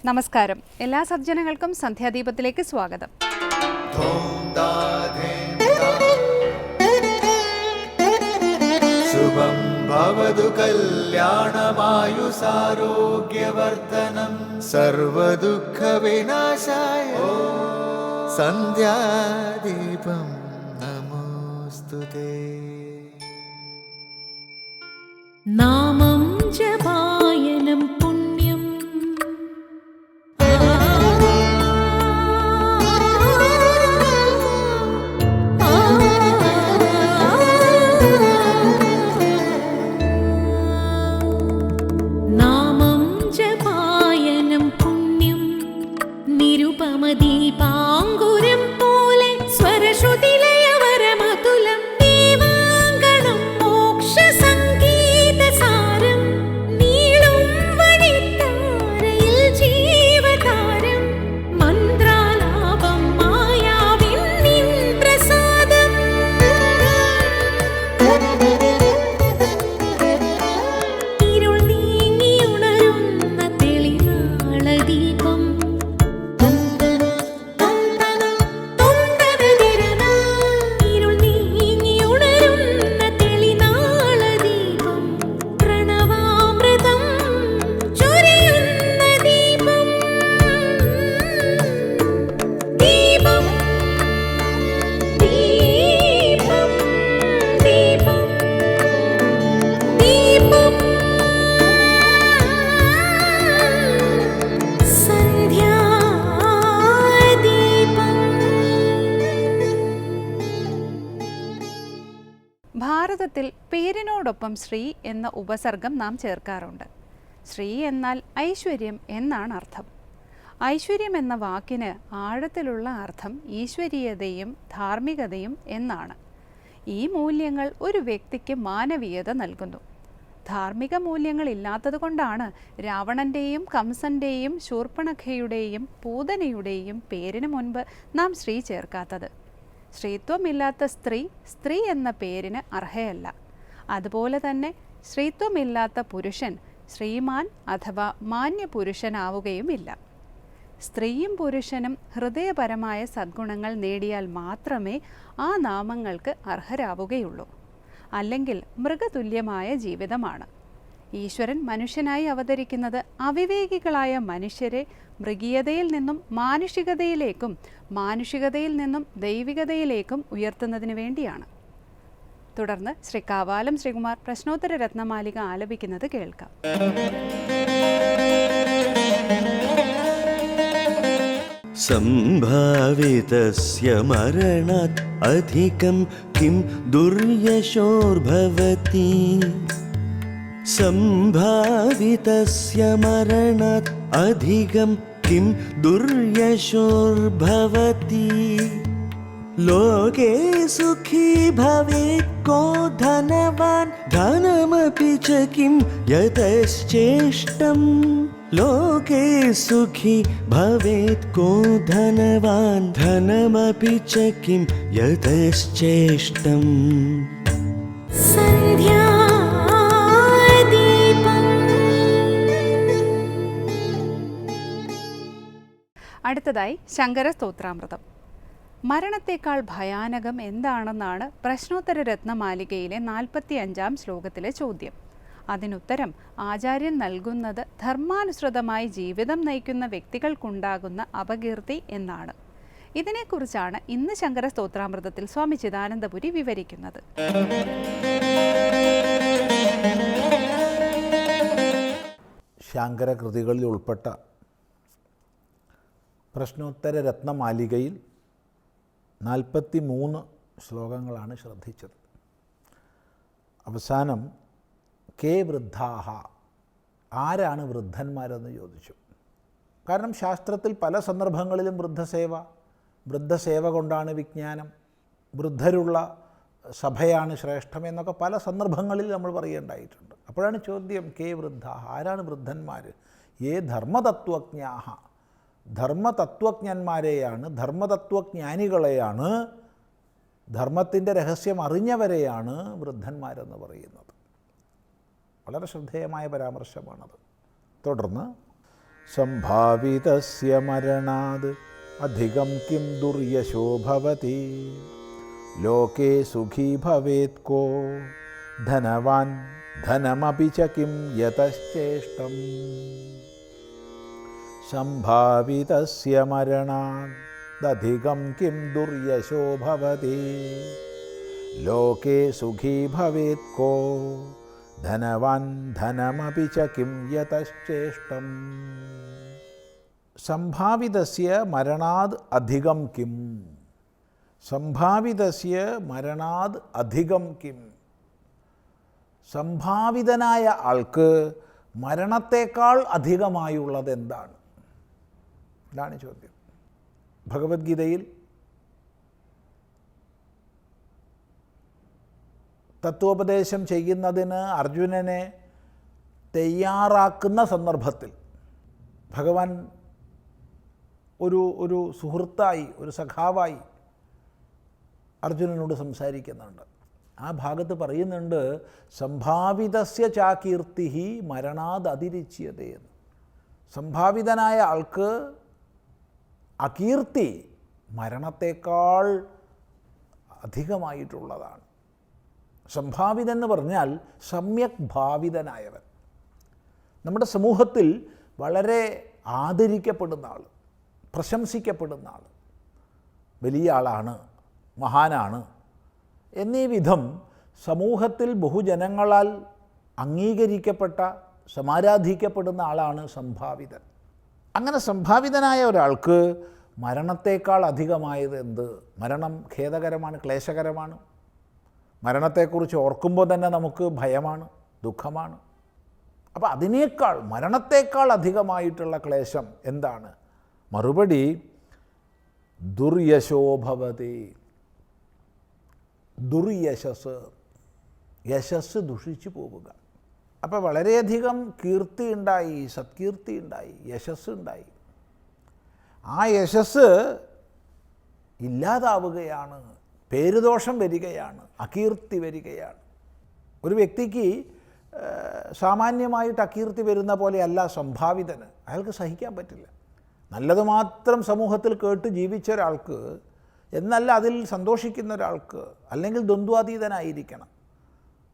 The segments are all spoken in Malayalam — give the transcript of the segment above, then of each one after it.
നമസ്കാരം. എല്ലാ സജ്ജനങ്ങൾക്കും സന്ധ്യാദീപത്തിലേക്ക് സ്വാഗതം. ശുഭം ഭവതു കല്യാണമായുസാരോഗ്യവർദ്ധനം സർവദുഃഖ വിനാശായ സന്ധ്യാദീപം നമോസ്തുതേ. നാമം ജപായനം പുണ്യം നാമം ജപായനം പുണ്യം നിരുപമദീപാങ്കുരം പോലെ സ്വരശ്രുതിലയവരമതുലം ദീവാങ്കണം മോക്ഷസംഗീതസാരം നീളും വഴിത്താരയിൽ ജീവതാരം മന്ത്രാലാപം മായാവിൻ നിൻ പ്രസാദം ഇരുൾ നീങ്ങിയുണരുന്ന തെളിനാളദീപം ഇരുൾ നീങ്ങിയുണരുന്ന തെളിനാളദീപം പ്രണവാമൃതം ചൊരിയുന്ന ദീപം ദീപം ദീപം ദീപം ദീപം ഭാരതത്തിൽ പേരിനോടൊപ്പം ശ്രീ എന്ന ഉപസർഗം നാം ചേർക്കാറുണ്ട്. ശ്രീ എന്നാൽ ഐശ്വര്യം എന്നാണ് അർത്ഥം. ഐശ്വര്യം എന്ന വാക്കിന് ആഴത്തിലുള്ള അർത്ഥം ഈശ്വരീയതയും ധാർമ്മികതയും എന്നാണ്. ഈ മൂല്യങ്ങൾ ഒരു വ്യക്തിക്ക് മാനവീയത നൽകുന്നു. ധാർമ്മിക മൂല്യങ്ങളില്ലാത്തതുകൊണ്ടാണ് രാവണൻ്റെയും കംസൻ്റെയും ശൂർപ്പണഖയുടെയും പൂതനയുടെയും പേരിന് മുൻപ് നാം ശ്രീ ചേർക്കാത്തത്. സ്ത്രീത്വമില്ലാത്ത സ്ത്രീ സ്ത്രീ എന്ന പേരിന് അർഹയല്ല. അതുപോലെ തന്നെ സ്ത്രീത്വമില്ലാത്ത പുരുഷൻ ശ്രീമാൻ അഥവാ മാന്യപുരുഷനാവുകയുമില്ല. സ്ത്രീയും പുരുഷനും ഹൃദയപരമായ സദ്ഗുണങ്ങൾ നേടിയാൽ മാത്രമേ ആ നാമങ്ങൾക്ക് അർഹരാവുകയുള്ളൂ. അല്ലെങ്കിൽ മൃഗതുല്യമായ ജീവിതമാണ്. ഈശ്വരൻ മനുഷ്യനായി അവതരിക്കുന്നത് അവിവേകികളായ മനുഷ്യരെ മൃഗീയതയിൽ നിന്നും മാനുഷികതയിലേക്കും മാനുഷികതയിൽ നിന്നും ദൈവികതയിലേക്കും ഉയർത്തുന്നതിന് വേണ്ടിയാണ്. തുടർന്ന് ശ്രീ കാവാലം ശ്രീകുമാർ പ്രശ്നോത്തര രത്നമാലിക ആലപിക്കുന്നത് കേൾക്കാം. സംഭാവിതസ്യ മരണാത് അധികം കിം ദുർയശോർഭവതി സംഭാവിതസ്യ മരണാത് അധികം കിം ദുർയശോർഭവതി ലോകേ സുഖീ ഭവേത് കോ ധനവാൻ ധനമപി ച കിം യതശ്ചേഷ്ടം ലോകേ സുഖി ഭവേത് കോ ധനവാൻ ധനമപി ച കിം യതശ്ചേഷ്ടം. അടുത്തതായി ശങ്കര സ്തോത്രാമൃതം. മരണത്തേക്കാൾ ഭയാനകം എന്താണെന്നാണ് പ്രശ്നോത്തര രത്നമാലികയിലെ 45-ാം ശ്ലോകത്തിലെ ചോദ്യം. അതിനുത്തരം ആചാര്യൻ നൽകുന്നത് ധർമാനുസൃതമായി ജീവിതം നയിക്കുന്ന വ്യക്തികൾക്കുണ്ടാകുന്ന അപകീർത്തി എന്നാണ്. ഇതിനെക്കുറിച്ചാണ് ഇന്ന് ശങ്കര സ്തോത്രാമൃതത്തിൽ സ്വാമി ചിദാനന്ദപുരി വിവരിക്കുന്നത്. ശങ്കര കൃതികളിൽ ഉൾപ്പെട്ട പ്രശ്നോത്തര രത്നമാലികയിൽ 43 ശ്ലോകങ്ങളാണ് ശ്രദ്ധിച്ചത്. അവസാനം കേ വൃദ്ധാഹ, ആരാണ് വൃദ്ധന്മാരെന്ന് ചോദിച്ചു. കാരണം ശാസ്ത്രത്തിൽ പല സന്ദർഭങ്ങളിലും വൃദ്ധസേവ കൊണ്ടാണ് വിജ്ഞാനം, വൃദ്ധരുള്ള സഭയാണ് ശ്രേഷ്ഠം എന്നൊക്കെ പല സന്ദർഭങ്ങളിൽ നമ്മൾ പറയേണ്ടായിട്ടുണ്ട്. അപ്പോഴാണ് ചോദ്യം കേ വൃദ്ധാഹ, ആരാണ് വൃദ്ധന്മാർ? ഏ ധർമ്മതത്വജ്ഞാഹ, ധർമ്മതത്വജ്ഞന്മാരെയാണ്, ധർമ്മതത്വജ്ഞാനികളെയാണ്, ധർമ്മത്തിൻ്റെ രഹസ്യം അറിഞ്ഞവരെയാണ് വൃദ്ധന്മാരെന്ന് പറയുന്നത്. വളരെ ശ്രദ്ധേയമായ പരാമർശമാണത്. തുടർന്ന് സംഭാവിതസ്യ മരണാത് അധികം കിം ദുർയശോ ഭവതി ലോകേ സുഖീ ഭവേത് കോ ധനവാൻ ധനമപി ച കിം യതശ്ചേഷ്ടം. സംഭാവിതസ്യ മരണാദധികം കിം ദുർയശോ ഭവതി ലോകേ സുഖീ ഭവേത് കോ ധനവാൻ ധനമപി ച കിം യതശ്ചേഷ്ടം. സംഭാവിതസ്യ മരണാദ് അധികം കിം. സംഭാവിതസ്യ മരണാദ് അധികം കിം. സംഭാവിതനായ ആൾക്ക് മരണത്തേക്കാൾ അധികമായുള്ളത് എന്താണ്? ഇതാണ് ചോദ്യം. ഭഗവത്ഗീതയിൽ തത്വോപദേശം ചെയ്യുന്നതിന് അർജുനനെ തയ്യാറാക്കുന്ന സന്ദർഭത്തിൽ ഭഗവാൻ ഒരു സുഹൃത്തായി, ഒരു സഖാവായി അർജുനനോട് സംസാരിക്കുന്നുണ്ട്. ആ ഭാഗത്ത് പറയുന്നുണ്ട്, സംഭാവിതസ്യ ചാകീർത്തി മരണാത് അതിരിച്യതേ എന്ന്. സംഭാവിതനായ ആൾക്ക് അകീർത്തി മരണത്തേക്കാൾ അധികമായിട്ടുള്ളതാണ്. സംഭാവിതെന്ന് പറഞ്ഞാൽ സമ്യക് ഭാവിതനായവൻ. നമ്മുടെ സമൂഹത്തിൽ വളരെ ആദരിക്കപ്പെടുന്ന ആൾ, പ്രശംസിക്കപ്പെടുന്ന ആൾ, വലിയ ആളാണ്, മഹാനാണ് എന്നീ വിധം സമൂഹത്തിൽ ബഹുജനങ്ങളാൽ അംഗീകരിക്കപ്പെട്ട, സമാരാധിക്കപ്പെടുന്ന ആളാണ് സംഭാവിതൻ. അങ്ങനെ സംഭാവിതനായ ഒരാൾക്ക് മരണത്തേക്കാൾ അധികമായത് എന്ത്? മരണം ഖേദകരമാണ്, ക്ലേശകരമാണ്. മരണത്തെക്കുറിച്ച് ഓർക്കുമ്പോൾ തന്നെ നമുക്ക് ഭയമാണ്, ദുഃഖമാണ്. അപ്പോൾ അതിനേക്കാൾ, മരണത്തേക്കാൾ അധികമായിട്ടുള്ള ക്ലേശം എന്താണ്? മറുപടി ദുർയശോ ഭവതി. ദുർയശസ്, യശസ് ദുഷിച്ചു പോവുക. അപ്പോൾ വളരെയധികം കീർത്തി ഉണ്ടായി, സത്കീർത്തി ഉണ്ടായി, യശസ് ഉണ്ടായി. ആ യശസ് ഇല്ലാതാവുകയാണ്, പേരുദോഷം വരികയാണ്, അകീർത്തി വരികയാണ്. ഒരു വ്യക്തിക്ക് സാമാന്യമായിട്ട് അകീർത്തി വരുന്ന പോലെയല്ല സംഭാവിതന്. അയാൾക്ക് സഹിക്കാൻ പറ്റില്ല. നല്ലത് മാത്രം സമൂഹത്തിൽ കേട്ട് ജീവിച്ച ഒരാൾക്ക്, എന്നല്ല അതിൽ സന്തോഷിക്കുന്ന ഒരാൾക്ക്, അല്ലെങ്കിൽ ദ്വന്ദ്വാതീതനായിരിക്കണം.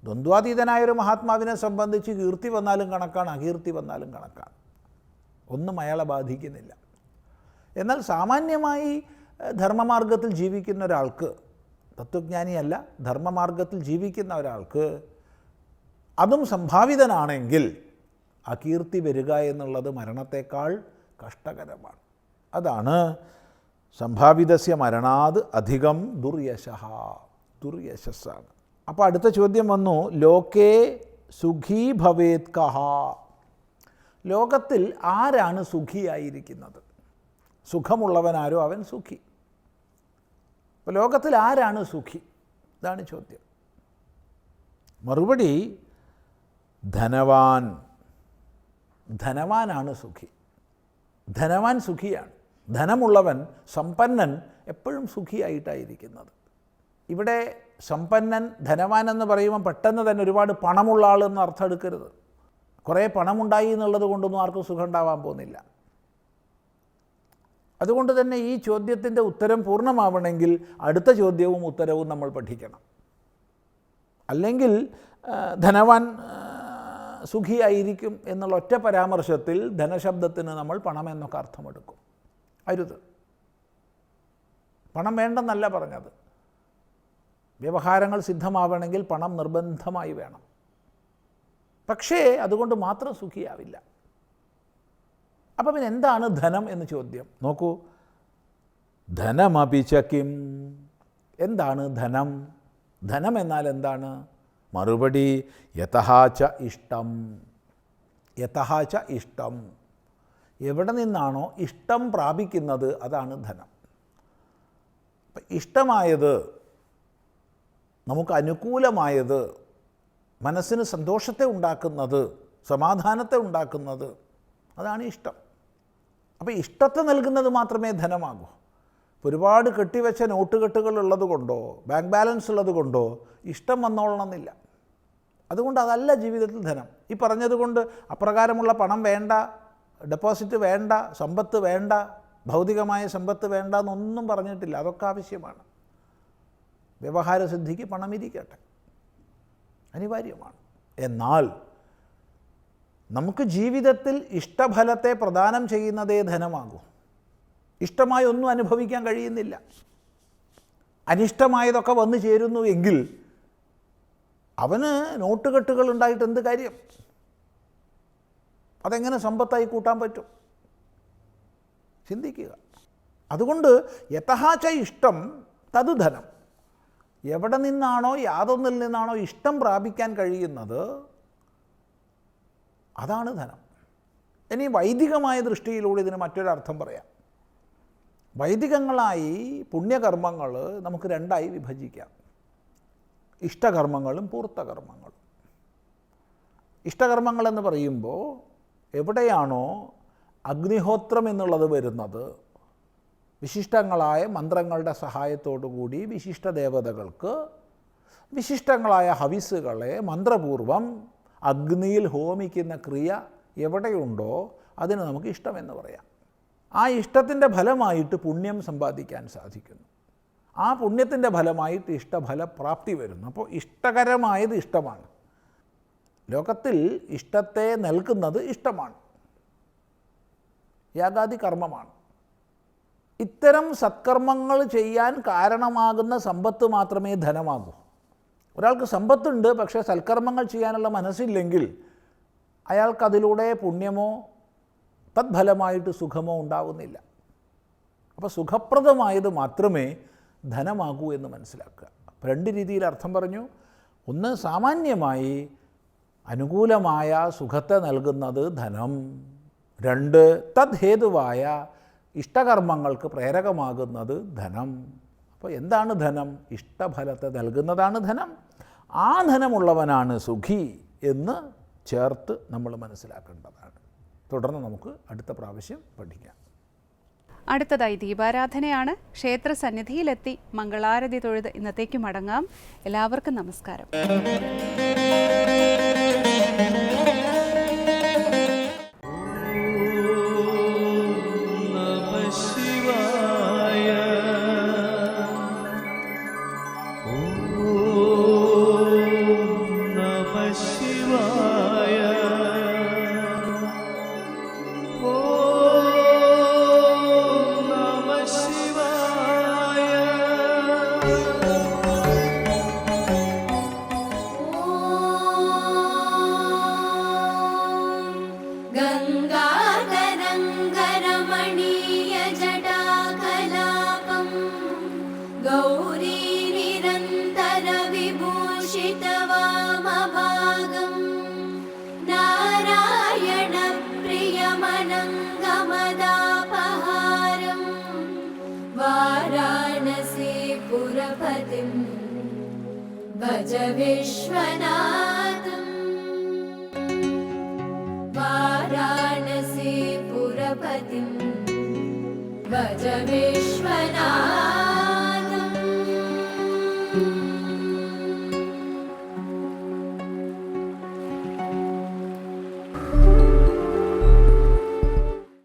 ദ്വന്ദ്വാതീതനായൊരു മഹാത്മാവിനെ സംബന്ധിച്ച് കീർത്തി വന്നാലും കണക്കാണ്, അകീർത്തി വന്നാലും കണക്കാണ്. ഒന്നും അയാളെ ബാധിക്കുന്നില്ല. എന്നാൽ സാമാന്യമായി ധർമ്മമാർഗത്തിൽ ജീവിക്കുന്ന ഒരാൾക്ക്, തത്വജ്ഞാനിയല്ല, ധർമ്മമാർഗത്തിൽ ജീവിക്കുന്ന ഒരാൾക്ക്, അതും സംഭാവിതനാണെങ്കിൽ അകീർത്തി വരിക എന്നുള്ളത് മരണത്തേക്കാൾ കഷ്ടകരമാണ്. അതാണ് സംഭാവിതസ്യ മരണാത് അധികം ദുർയശഃ, ദുർയശസ്സാണ്. അപ്പോൾ അടുത്ത ചോദ്യം വന്നു, ലോകേ സുഖീ ഭവേത് കഃ. ലോകത്തിൽ ആരാണ് സുഖിയായിരിക്കുന്നത്? സുഖമുള്ളവനാരോ അവൻ സുഖി. അപ്പോൾ ലോകത്തിൽ ആരാണ് സുഖി? ഇതാണ് ചോദ്യം. മറുപടി ധനവാൻ. ധനവാനാണ് സുഖി. ധനവാൻ സുഖിയാണ്. ധനമുള്ളവൻ, സമ്പന്നൻ എപ്പോഴും സുഖിയായിട്ടായിരിക്കുന്നത്. ഇവിടെ സമ്പന്നൻ, ധനവാൻ എന്ന് പറയുമ്പോൾ പെട്ടെന്ന് തന്നെ ഒരുപാട് പണമുള്ള ആളെന്ന് അർത്ഥം എടുക്കരുത്. കുറേ പണമുണ്ടായി എന്നുള്ളത് കൊണ്ടൊന്നും ആർക്കും സുഖം ഉണ്ടാവാൻ പോകുന്നില്ല. അതുകൊണ്ട് തന്നെ ഈ ചോദ്യത്തിൻ്റെ ഉത്തരം പൂർണ്ണമാവണമെങ്കിൽ അടുത്ത ചോദ്യവും ഉത്തരവും നമ്മൾ പഠിക്കണം. അല്ലെങ്കിൽ ധനവാൻ സുഖിയായിരിക്കും എന്നുള്ള ഒറ്റ പരാമർശത്തിൽ ധനശബ്ദത്തിന് നമ്മൾ പണം എന്നൊക്കെ അർത്ഥമെടുക്കും. അരുത്. പണം വേണ്ടെന്നല്ല പറഞ്ഞത്. വ്യവഹാരങ്ങൾ സിദ്ധമാവണമെങ്കിൽ പണം നിർബന്ധമായി വേണം. പക്ഷേ അതുകൊണ്ട് മാത്രം സുഖിയാവില്ല. അപ്പം പിന്നെ എന്താണ് ധനം എന്ന് ചോദ്യം. നോക്കൂ, ധനമപി ച കിം. എന്താണ് ധനം? ധനം എന്നാൽ എന്താണ്? മറുപടി യതഃ ച ഇഷ്ടം. യതഃ ച ഇഷ്ടം. എവിടെ നിന്നാണോ ഇഷ്ടം പ്രാപിക്കുന്നത് അതാണ് ധനം. അപ്പം ഇഷ്ടമായത്, നമുക്ക് അനുകൂലമായത്, മനസ്സിന് സന്തോഷത്തെ ഉണ്ടാക്കുന്നത്, സമാധാനത്തെ ഉണ്ടാക്കുന്നത്, അതാണ് ഇഷ്ടം. അപ്പോൾ ഇഷ്ടത്തെ നൽകുന്നത് മാത്രമേ ധനമാകൂ. ഒരുപാട് കെട്ടിവെച്ച നോട്ടുകെട്ടുകൾ ഉള്ളത് കൊണ്ടോ ബാങ്ക് ബാലൻസ് ഉള്ളത് കൊണ്ടോ ഇഷ്ടം വന്നോളണമെന്നില്ല. അതുകൊണ്ട് അതല്ല ജീവിതത്തിൽ ധനം. ഈ പറഞ്ഞതുകൊണ്ട് അപ്രകാരമുള്ള പണം വേണ്ട ഡെപ്പോസിറ്റ് വേണ്ട, സമ്പത്ത് വേണ്ട, ഭൗതികമായ സമ്പത്ത് വേണ്ട എന്നൊന്നും പറഞ്ഞിട്ടില്ല. അതൊക്കെ ആവശ്യമാണ്. വ്യവഹാരസിദ്ധിക്ക് പണമിരിക്കട്ടെ, അനിവാര്യമാണ്. എന്നാൽ നമുക്ക് ജീവിതത്തിൽ ഇഷ്ടഫലത്തെ പ്രദാനം ചെയ്യുന്നതേ ധനമാകൂ. ഇഷ്ടമായി ഒന്നും അനുഭവിക്കാൻ കഴിയുന്നില്ല. അനിഷ്ടമായതൊക്കെ വന്നു ചേരുന്നു എങ്കിൽ അവന് നോട്ടുകെട്ടുകൾ ഉണ്ടായിട്ട് എന്ത് കാര്യം? അതെങ്ങനെ സമ്പത്തായി കൂട്ടാൻ പറ്റും? ചിന്തിക്കുക. അതുകൊണ്ട് യഥഹാച ഇഷ്ടം തത് ധനം. എവിടെ നിന്നാണോ, യാതൊന്നിൽ നിന്നാണോ ഇഷ്ടം പ്രാപിക്കാൻ കഴിയുന്നത്, അതാണ് ധനം. ഇനി വൈദികമായ ദൃഷ്ടിയിലൂടെ ഇതിന് മറ്റൊരർത്ഥം പറയാം. വൈദികങ്ങളായി പുണ്യകർമ്മങ്ങൾ നമുക്ക് രണ്ടായി വിഭജിക്കാം: ഇഷ്ടകർമ്മങ്ങളും പൂർത്തകർമ്മങ്ങളും. ഇഷ്ടകർമ്മങ്ങളെന്ന് പറയുമ്പോൾ എവിടെയാണോ അഗ്നിഹോത്രം എന്നുള്ളത് വരുന്നത്, വിശിഷ്ടങ്ങളായ മന്ത്രങ്ങളുടെ സഹായത്തോടു കൂടി വിശിഷ്ട ദേവതകൾക്ക് വിശിഷ്ടങ്ങളായ ഹവിസ്സുകളെ മന്ത്രപൂർവം അഗ്നിയിൽ ഹോമിക്കുന്ന ക്രിയ എവിടെയുണ്ടോ അതിന് നമുക്ക് ഇഷ്ടമെന്ന് പറയാം. ആ ഇഷ്ടത്തിൻ്റെ ഫലമായിട്ട് പുണ്യം സമ്പാദിക്കാൻ സാധിക്കുന്നു. ആ പുണ്യത്തിൻ്റെ ഫലമായിട്ട് ഇഷ്ടഫലപ്രാപ്തി വരുന്നു. അപ്പോൾ ഇഷ്ടകരമായത് ഇഷ്ടമാണ്. ലോകത്തിൽ ഇഷ്ടത്തെ നൽകുന്നത് ഇഷ്ടമാണ്, യാഗാദി കർമ്മമാണ്. ഇത്തരം സത്കർമ്മങ്ങൾ ചെയ്യാൻ കാരണമാകുന്ന സമ്പത്ത് മാത്രമേ ധനമാകൂ. ഒരാൾക്ക് സമ്പത്തുണ്ട്, പക്ഷേ സൽക്കർമ്മങ്ങൾ ചെയ്യാനുള്ള മനസ്സില്ലെങ്കിൽ അയാൾക്കതിലൂടെ പുണ്യമോ തദ്ഫലമായിട്ട് സുഖമോ ഉണ്ടാകുന്നില്ല. അപ്പോൾ സുഖപ്രദമായത് മാത്രമേ ധനമാകൂ എന്ന് മനസ്സിലാക്കുക. അപ്പോൾ രണ്ട് രീതിയിൽ അർത്ഥം പറഞ്ഞു. ഒന്ന്, സാമാന്യമായി അനുകൂലമായ സുഖത്തെ നൽകുന്നത് ധനം. രണ്ട്, തദ്ഹേതുവായ ഇഷ്ടകർമ്മങ്ങൾക്ക് പ്രേരകമാകുന്നത് ധനം. അപ്പോൾ എന്താണ് ധനം? ഇഷ്ടഫലത്തെ നൽകുന്നതാണ് ധനം. ആ ധനമുള്ളവനാണ് സുഖി എന്ന് ചേർത്ത് നമ്മൾ മനസ്സിലാക്കേണ്ടതാണ്. തുടർന്ന് നമുക്ക് അടുത്ത പ്രാവശ്യം പഠിക്കാം. അടുത്തതായി ദീപാരാധനയാണ്. ക്ഷേത്ര സന്നിധിയിലെത്തി മംഗളാരതി തൊഴുത് ഇന്നത്തേക്ക് മടങ്ങാം. എല്ലാവർക്കും നമസ്കാരം. भज विश्वनाथं वाराणसी पुरपतिं भज विश्वनाथं।